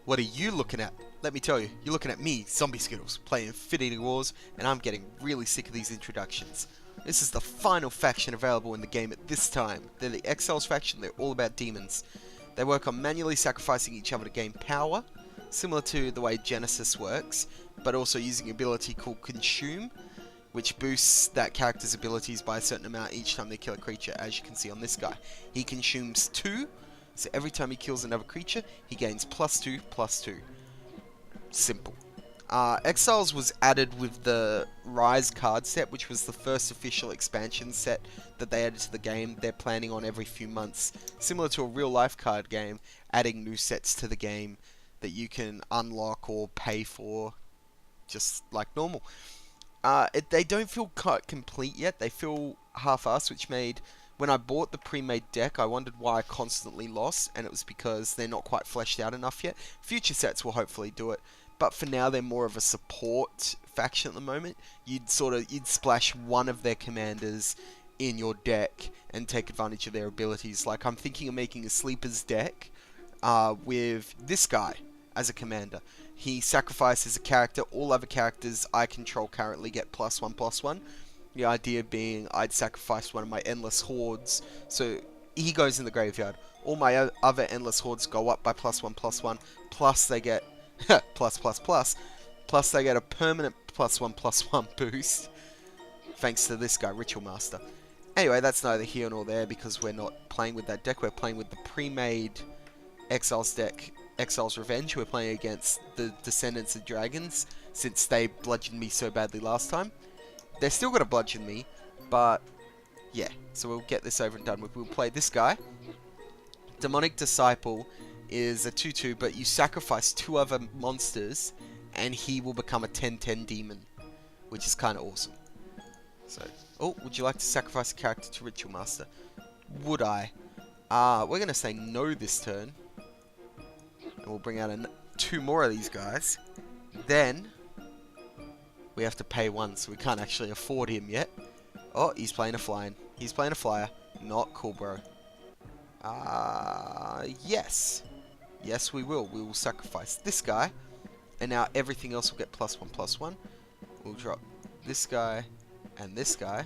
What are you looking at? Let me tell you, you're looking at me, Zombie Skittles, playing Infinity Wars, and I'm getting really sick of these introductions. This is the final faction available in the game at this time. They're the Exiles faction, they're all about demons. They work on manually sacrificing each other to gain power, similar to the way Genesis works, but also using an ability called Consume, which boosts that character's abilities by a certain amount each time they kill a creature, as you can see on this guy. He consumes 2, so every time he kills another creature, he gains +2, +2. Simple. Exiles was added with the Rise card set, which was the first official expansion set that they added to the game. They're planning on every few months, similar to a real-life card game, adding new sets to the game that you can unlock or pay for, just like normal. They don't feel complete yet. They feel half-assed, which made, when I bought the pre-made deck, I wondered why I constantly lost, and it was because they're not quite fleshed out enough yet. Future sets will hopefully do it, but for now they're more of a support faction at the moment. You'd splash one of their commanders in your deck and take advantage of their abilities. Like, I'm thinking of making a sleepers deck with this guy as a commander. He sacrifices a character. All other characters I control currently get +1/+1. The idea being I'd sacrifice one of my endless hordes, so he goes in the graveyard. All my other endless hordes go up by +1/+1, plus they get plus they get a permanent +1/+1 boost, thanks to this guy, Ritual Master. Anyway, that's neither here nor there because we're not playing with that deck. We're playing with the pre-made Exiles deck, Exiles Revenge. We're playing against the Descendants of Dragons, since they bludgeoned me so badly last time. They're still going to bludgeon me, but yeah, so we'll get this over and done with. We'll play this guy. Demonic Disciple is a 2/2, but you sacrifice 2 other monsters, and he will become a 10/10 demon, which is kind of awesome. So, oh, would you like to sacrifice a character to Ritual Master? Would I? We're going to say no this turn. And we'll bring out 2 more of these guys. Then we have to pay 1, so we can't actually afford him yet. Oh, he's playing a flying. He's playing a flyer. Not cool, bro. Yes. Yes, we will. We will sacrifice this guy. And now everything else will get +1/+1. We'll drop this guy and this guy.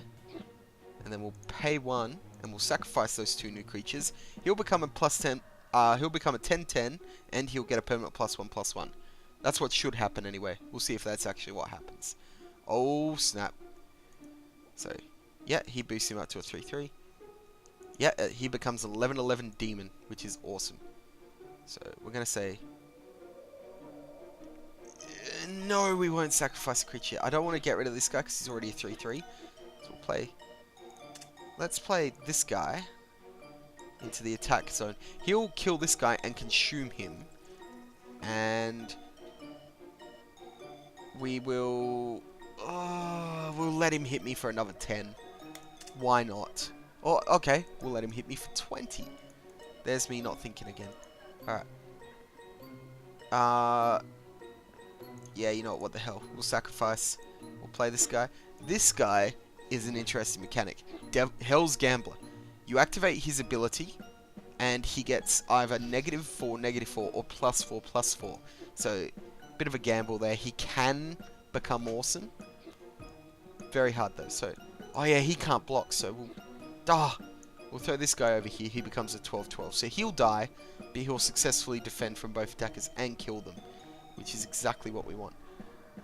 And then we'll pay 1. And we'll sacrifice those 2 new creatures. He'll become a +10. He'll become a 10/10. And he'll get a permanent +1/+1. That's what should happen anyway. We'll see if that's actually what happens. Oh, snap. So, yeah, he boosts him up to a 3/3. Yeah, he becomes 11/11 demon, which is awesome. So, we're going to say... no, we won't sacrifice a creature. I don't want to get rid of this guy because he's already a 3/3. So, we'll play... let's play this guy into the attack zone. He'll kill this guy and consume him. And... we will... we'll let him hit me for another 10. Why not? Oh, okay. We'll let him hit me for 20. There's me not thinking again. Alright. Yeah, you know what the hell. We'll sacrifice. We'll play this guy. This guy is an interesting mechanic. Hell's Gambler. You activate his ability, and he gets either -4, -4, or +4, +4. So, bit of a gamble there. He can become awesome. Very hard though. So, oh yeah, he can't block. So we'll throw this guy over here. He becomes a 12/12. So he'll die, but he'll successfully defend from both attackers and kill them, which is exactly what we want.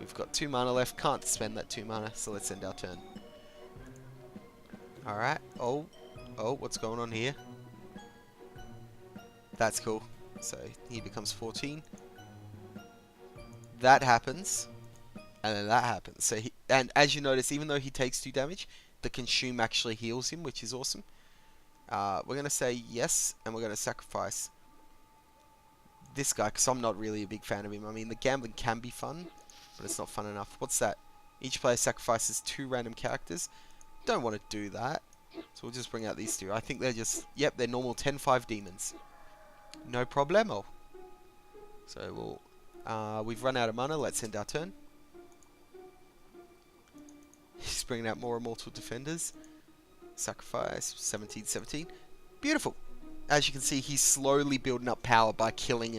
We've got 2 mana left. Can't spend that 2 mana. So let's end our turn. All right. Oh, what's going on here? That's cool. So he becomes 14. That happens, and then that happens. So and as you notice, even though he takes 2 damage, the consume actually heals him, which is awesome. We're gonna say yes, and we're gonna sacrifice this guy because I'm not really a big fan of him. I mean, the gambling can be fun, but it's not fun enough. What's that? Each player sacrifices 2 random characters. Don't want to do that, so we'll just bring out these 2. I think they're just they're normal 10/5 demons. No problemo. So we'll. We've run out of mana. Let's end our turn. He's bringing out more Immortal Defenders. Sacrifice 17/17. Beautiful. as you can see, he's slowly building up power by killing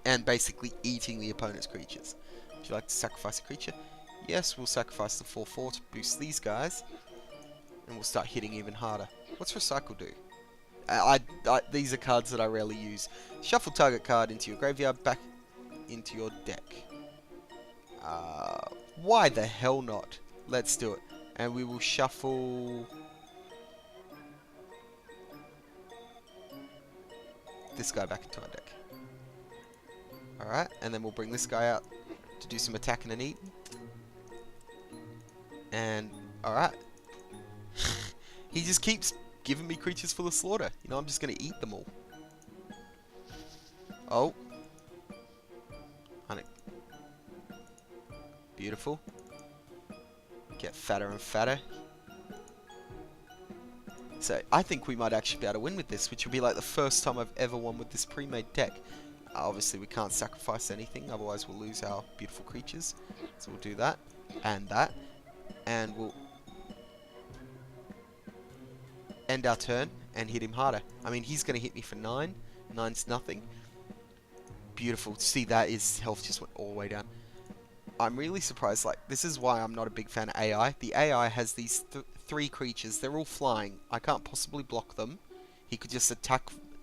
and basically eating the opponent's creatures. Would you like to sacrifice a creature? Yes, we'll sacrifice the 4/4 to boost these guys, and we'll start hitting even harder. What's Recycle do? These are cards that I rarely use. Shuffle target card into your graveyard, back into your deck. Why the hell not? Let's do it. And we will shuffle this guy back into our deck. Alright, and then we'll bring this guy out to do some attacking and eating. And, alright. He just keeps giving me creatures full of slaughter. You know, I'm just going to eat them all. Oh. Beautiful. Get fatter and fatter. So, I think we might actually be able to win with this, which will be like the first time I've ever won with this pre-made deck. Obviously, we can't sacrifice anything, otherwise we'll lose our beautiful creatures. So we'll do that, and we'll end our turn and hit him harder. I mean, he's going to hit me for 9. 9's nothing. Beautiful. See, that his health just went all the way down. I'm really surprised. Like, this is why I'm not a big fan of AI. The AI has these 3 creatures. They're all flying. I can't possibly block them. He could just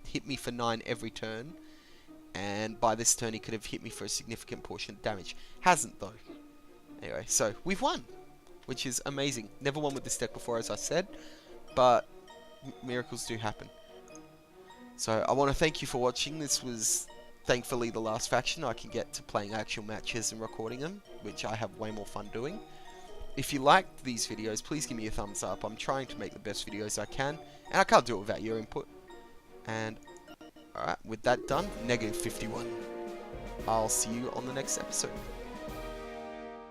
hit me for 9 every turn. And by this turn, he could have hit me for a significant portion of damage. Hasn't, though. Anyway, so we've won, which is amazing. Never won with this deck before, as I said. But miracles do happen. So I want to thank you for watching. This was thankfully the last faction. I can get to playing actual matches and recording them, which I have way more fun doing. If you liked these videos, please give me a thumbs up. I'm trying to make the best videos I can, and I can't do it without your input. And alright, with that done, -51. I'll see you on the next episode.